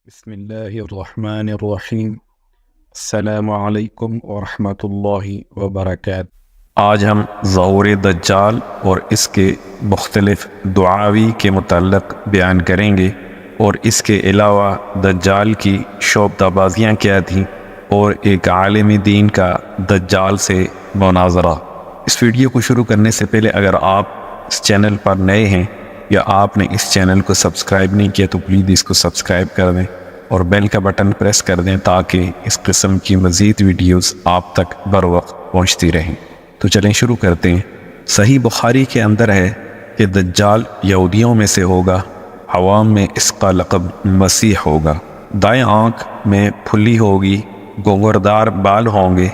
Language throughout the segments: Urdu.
بسم اللہ الرحمن الرحیم۔ السلام علیکم ورحمۃ اللہ وبرکاتہ۔ آج ہم ظہور دجال اور اس کے مختلف دعاوی کے متعلق بیان کریں گے، اور اس کے علاوہ دجال کی شعبدہ بازیاں کیا تھیں اور ایک عالم دین کا دجال سے مناظرہ۔ اس ویڈیو کو شروع کرنے سے پہلے اگر آپ اس چینل پر نئے ہیں یا آپ نے اس چینل کو سبسکرائب نہیں کیا تو پلیز اس کو سبسکرائب کر دیں اور بیل کا بٹن پریس کر دیں تاکہ اس قسم کی مزید ویڈیوز آپ تک بر وقت پہنچتی رہیں۔ تو چلیں شروع کرتے ہیں۔ صحیح بخاری کے اندر ہے کہ دجال یہودیوں میں سے ہوگا، عوام میں اس کا لقب مسیح ہوگا۔ دائیں آنکھ میں پھلی ہوگی، گونگردار بال ہوں گے،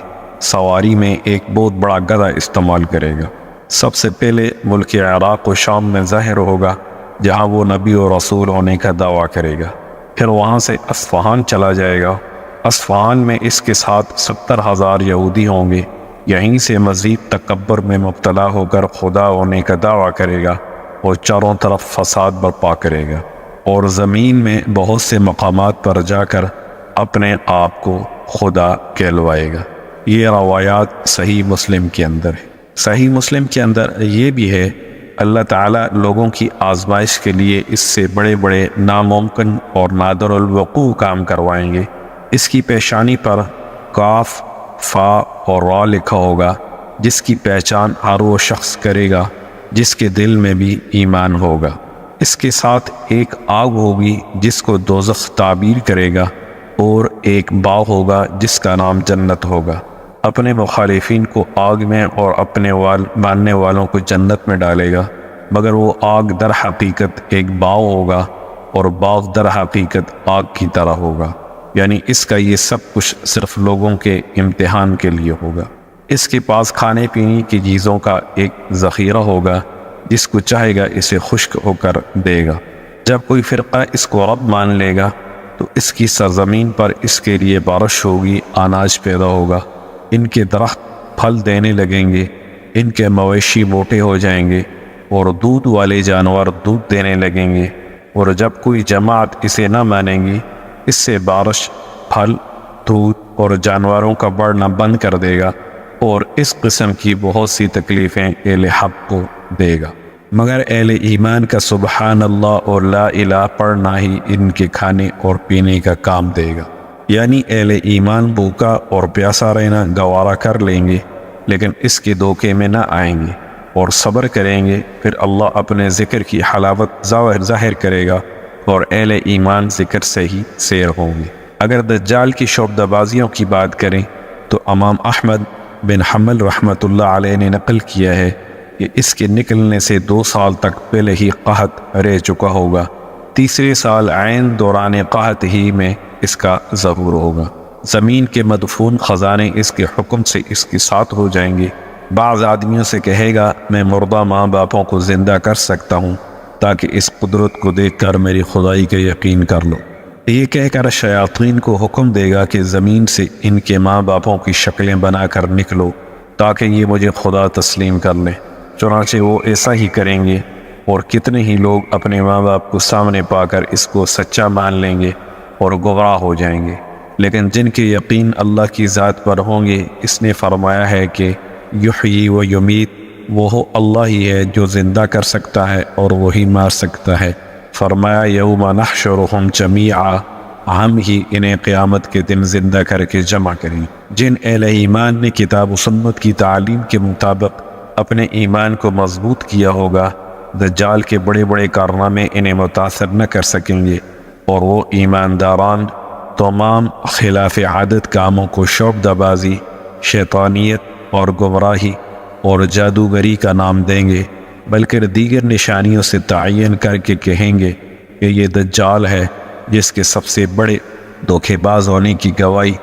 سواری میں ایک بہت بڑا گدھا استعمال کرے گا۔ سب سے پہلے ملک عراق و شام میں ظاہر ہوگا جہاں وہ نبی و رسول ہونے کا دعویٰ کرے گا، پھر وہاں سے اصفہان چلا جائے گا۔ اصفہان میں اس کے ساتھ 70,000 یہودی ہوں گے، یہیں سے مزید تکبر میں مبتلا ہو کر خدا ہونے کا دعویٰ کرے گا اور چاروں طرف فساد برپا کرے گا، اور زمین میں بہت سے مقامات پر جا کر اپنے آپ کو خدا کہلوائے گا۔ یہ روایات صحیح مسلم کے اندر ہے۔ صحیح مسلم کے اندر یہ بھی ہے اللہ تعالیٰ لوگوں کی آزمائش کے لیے اس سے بڑے بڑے ناممکن اور نادر الوقوع کام کروائیں گے۔ اس کی پیشانی پر کاف، فا اور را لکھا ہوگا، جس کی پہچان ہر وہ شخص کرے گا جس کے دل میں بھی ایمان ہوگا۔ اس کے ساتھ ایک آگ ہوگی جس کو دوزخ تعبیر کرے گا، اور ایک باغ ہوگا جس کا نام جنت ہوگا۔ اپنے مخالفین کو آگ میں اور اپنے ماننے والوں کو جنت میں ڈالے گا، مگر وہ آگ در حقیقت ایک باغ ہوگا اور باغ در حقیقت آگ کی طرح ہوگا، یعنی اس کا یہ سب کچھ صرف لوگوں کے امتحان کے لیے ہوگا۔ اس کے پاس کھانے پینے کی چیزوں کا ایک ذخیرہ ہوگا، جس کو چاہے گا اسے خشک ہو کر دے گا۔ جب کوئی فرقہ اس کو رب مان لے گا تو اس کی سرزمین پر اس کے لیے بارش ہوگی، اناج پیدا ہوگا، ان کے درخت پھل دینے لگیں گے، ان کے مویشی موٹے ہو جائیں گے، اور دودھ والے جانور دودھ دینے لگیں گے، اور جب کوئی جماعت اسے نہ مانیں گی اس سے بارش، پھل، دودھ اور جانوروں کا بڑھنا بند کر دے گا، اور اس قسم کی بہت سی تکلیفیں اہل حق کو دے گا، مگر اہل ایمان کا سبحان اللہ اور لا الہ پڑھنا ہی ان کے کھانے اور پینے کا کام دے گا۔ یعنی اہل ایمان بھوکا اور پیاسا رہنا گوارا کر لیں گے، لیکن اس کے دھوکے میں نہ آئیں گے اور صبر کریں گے، پھر اللہ اپنے ذکر کی حلاوت ظاہر کرے گا، اور اہل ایمان ذکر سے ہی سیر ہوں گے۔ اگر دجال کی شعبدہ بازیوں کی بات کریں تو امام احمد بن حنبل رحمۃ اللہ علیہ نے نقل کیا ہے کہ اس کے نکلنے سے 2 سال تک پہلے ہی قحط رہ چکا ہوگا، تیسرے سال عین دوران قحط ہی میں اس کا ظہور ہوگا۔ زمین کے مدفون خزانے اس کے حکم سے اس کے ساتھ ہو جائیں گے۔ بعض آدمیوں سے کہے گا میں مردہ ماں باپوں کو زندہ کر سکتا ہوں تاکہ اس قدرت کو دیکھ کر میری خدائی کا یقین کر لو۔ یہ کہہ کر شیاطین کو حکم دے گا کہ زمین سے ان کے ماں باپوں کی شکلیں بنا کر نکلو تاکہ یہ مجھے خدا تسلیم کر لیں۔ چنانچہ وہ ایسا ہی کریں گے، اور کتنے ہی لوگ اپنے ماں باپ کو سامنے پا کر اس کو سچا مان لیں گے اور گمراہ ہو جائیں گے۔ لیکن جن کے یقین اللہ کی ذات پر ہوں گے، اس نے فرمایا ہے کہ یحیی و یمیت، وہ اللہ ہی ہے جو زندہ کر سکتا ہے اور وہی مار سکتا ہے۔ فرمایا یوم نحشرہم جمیعا، ہم ہی انہیں قیامت کے دن زندہ کر کے جمع کریں۔ جن اہل ایمان نے کتاب و سنت کی تعلیم کے مطابق اپنے ایمان کو مضبوط کیا ہوگا، دجال کے بڑے بڑے کارنامے انہیں متاثر نہ کر سکیں گے، اور وہ ایمانداران تمام خلاف عادت کاموں کو شعبدہ بازی، شیطانیت اور گمراہی اور جادوگری کا نام دیں گے، بلکہ دیگر نشانیوں سے تعین کر کے کہیں گے کہ یہ دجال ہے، جس کے سب سے بڑے دھوکے باز ہونے کی گواہی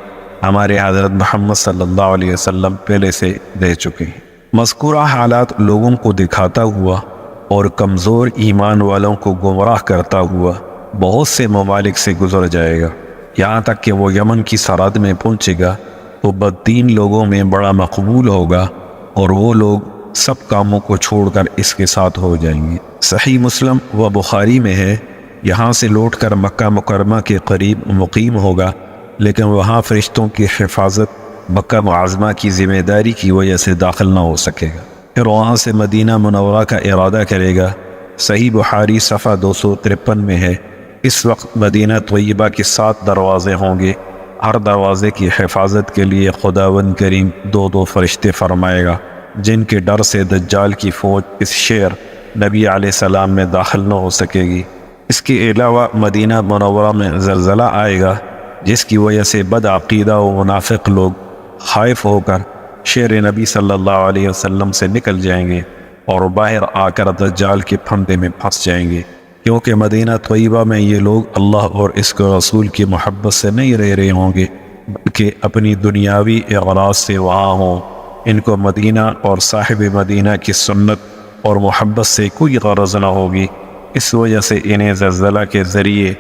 ہمارے حضرت محمد صلی اللہ علیہ وسلم پہلے سے دے چکے ہیں۔ مذکورہ حالات لوگوں کو دکھاتا ہوا اور کمزور ایمان والوں کو گمراہ کرتا ہوا بہت سے ممالک سے گزر جائے گا، یہاں تک کہ وہ یمن کی سرحد میں پہنچے گا تو بددین لوگوں میں بڑا مقبول ہوگا، اور وہ لوگ سب کاموں کو چھوڑ کر اس کے ساتھ ہو جائیں گے۔ صحیح مسلم و بخاری میں ہے یہاں سے لوٹ کر مکہ مکرمہ کے قریب مقیم ہوگا، لیکن وہاں فرشتوں کی حفاظت مکہ معظمہ کی ذمہ داری کی وجہ سے داخل نہ ہو سکے گا۔ پھر وہاں سے مدینہ منورہ کا ارادہ کرے گا۔ صحیح بخاری صفحہ 253 میں ہے، اس وقت مدینہ طیبہ کے 7 دروازے ہوں گے، ہر دروازے کی حفاظت کے لیے خداوند کریم 2 فرشتے فرمائے گا، جن کے ڈر سے دجال کی فوج اس شہر نبی علیہ السلام میں داخل نہ ہو سکے گی۔ اس کے علاوہ مدینہ منورہ میں زلزلہ آئے گا، جس کی وجہ سے بدعقیدہ و منافق لوگ خائف ہو کر شہر نبی صلی اللہ علیہ وسلم سے نکل جائیں گے اور باہر آ کر دجال کے پھندے میں پھنس جائیں گے، کیونکہ مدینہ طیبہ میں یہ لوگ اللہ اور اس کے رسول کی محبت سے نہیں رہ رہے ہوں گے، بلکہ اپنی دنیاوی اغراض سے وہاں ہوں۔ ان کو مدینہ اور صاحب مدینہ کی سنت اور محبت سے کوئی غرض نہ ہوگی، اس وجہ سے انہیں زلزلہ کے ذریعے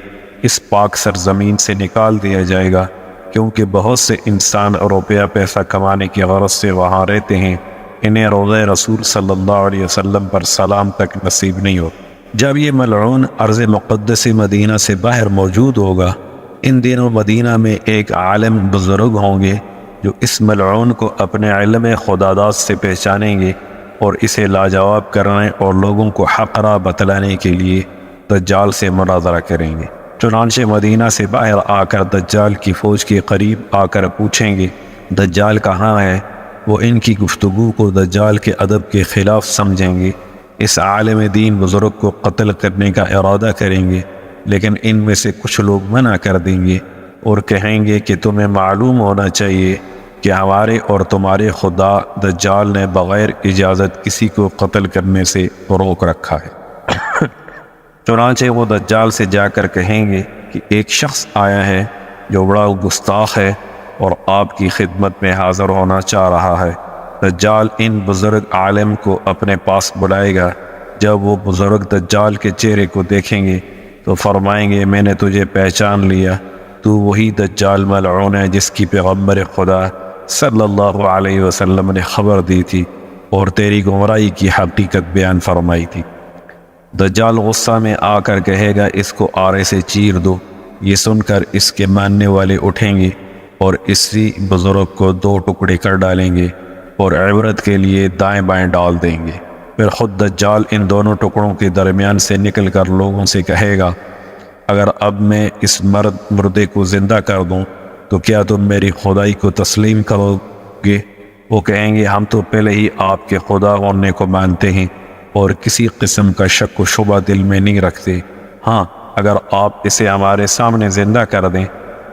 اس پاک سرزمین سے نکال دیا جائے گا، کیونکہ بہت سے انسان روپیہ پیسہ کمانے کی غرض سے وہاں رہتے ہیں، انہیں روضہ رسول صلی اللہ علیہ وسلم پر سلام تک نصیب نہیں ہو۔ جب یہ ملعون ارض مقدس مدینہ سے باہر موجود ہوگا، ان دنوں مدینہ میں ایک عالم بزرگ ہوں گے جو اس ملعون کو اپنے علم خداداد سے پہچانیں گے اور اسے لاجواب کرنے اور لوگوں کو حق راہ بتلانے کے لیے دجال سے مناظرہ کریں گے۔ چنانچہ مدینہ سے باہر آ کر دجال کی فوج کے قریب آ کر پوچھیں گے دجال کہاں ہے؟ وہ ان کی گفتگو کو دجال کے ادب کے خلاف سمجھیں گے، اس عالم دین بزرگ کو قتل کرنے کا ارادہ کریں گے، لیکن ان میں سے کچھ لوگ منع کر دیں گے اور کہیں گے کہ تمہیں معلوم ہونا چاہیے کہ ہمارے اور تمہارے خدا دجال نے بغیر اجازت کسی کو قتل کرنے سے روک رکھا ہے۔ چنانچہ وہ دجال سے جا کر کہیں گے کہ ایک شخص آیا ہے جو بڑا گستاخ ہے اور آپ کی خدمت میں حاضر ہونا چاہ رہا ہے۔ دجال ان بزرگ عالم کو اپنے پاس بلائے گا۔ جب وہ بزرگ دجال کے چہرے کو دیکھیں گے تو فرمائیں گے میں نے تجھے پہچان لیا، تو وہی دجال ملعون ہے جس کی پیغمبر خدا صلی اللہ علیہ وسلم نے خبر دی تھی اور تیری گمراہی کی حقیقت بیان فرمائی تھی۔ دجال غصہ میں آ کر کہے گا اس کو آرے سے چیر دو۔ یہ سن کر اس کے ماننے والے اٹھیں گے اور اسی بزرگ کو 2 ٹکڑے کر ڈالیں گے اور عبرت کے لیے دائیں بائیں ڈال دیں گے۔ پھر خود دجال ان دونوں ٹکڑوں کے درمیان سے نکل کر لوگوں سے کہے گا اگر اب میں اس مردے کو زندہ کر دوں تو کیا تم میری خدائی کو تسلیم کرو گے؟ وہ کہیں گے ہم تو پہلے ہی آپ کے خدا ہونے کو مانتے ہیں اور کسی قسم کا شک و شبہ دل میں نہیں رکھتے، ہاں اگر آپ اسے ہمارے سامنے زندہ کر دیں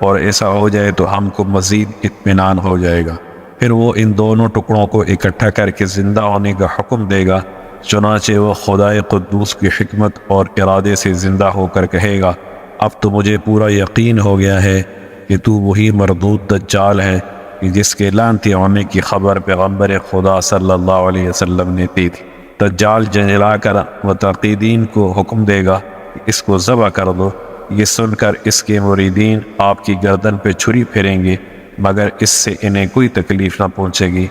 اور ایسا ہو جائے تو ہم کو مزید اطمینان ہو جائے گا۔ پھر وہ ان دونوں ٹکڑوں کو اکٹھا کر کے زندہ ہونے کا حکم دے گا۔ چنانچہ وہ خدائے قدوس کی حکمت اور ارادے سے زندہ ہو کر کہے گا اب تو مجھے پورا یقین ہو گیا ہے کہ تو وہی مردود دجال ہے جس کے لعنتی ہونے کی خبر پیغمبر خدا صلی اللہ علیہ وسلم نے دی تھی۔ دجال جنجلا کر متعقدین کو حکم دے گا کہ اس کو ذبح کر دو۔ یہ سن کر اس کے مریدین آپ کی گردن پہ چھری پھیریں گے، مگر اس سے انہیں کوئی تکلیف نہ پہنچے گی۔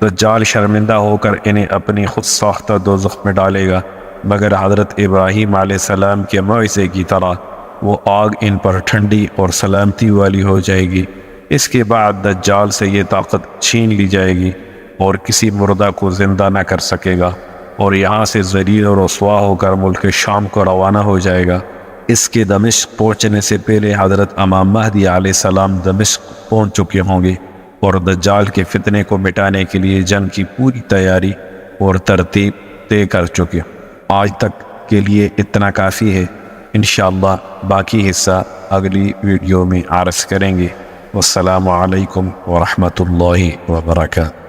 دجال شرمندہ ہو کر انہیں اپنی خود ساختہ دوزخ میں ڈالے گا، مگر حضرت ابراہیم علیہ السلام کے موعظے کی طرح وہ آگ ان پر ٹھنڈی اور سلامتی والی ہو جائے گی۔ اس کے بعد دجال سے یہ طاقت چھین لی جائے گی اور کسی مردہ کو زندہ نہ کر سکے گا، اور یہاں سے ذلیل اور رسوا ہو کر ملک شام کو روانہ ہو جائے گا۔ اس کے دمشق پہنچنے سے پہلے حضرت امام مہدی علیہ السلام دمشق پہنچ چکے ہوں گے اور دجال کے فتنے کو مٹانے کے لیے جنگ کی پوری تیاری اور ترتیب طے کر چکے۔ آج تک کے لیے اتنا کافی ہے، انشاءاللہ باقی حصہ اگلی ویڈیو میں عرض کریں گے۔ والسلام علیکم ورحمۃ اللہ وبرکاتہ۔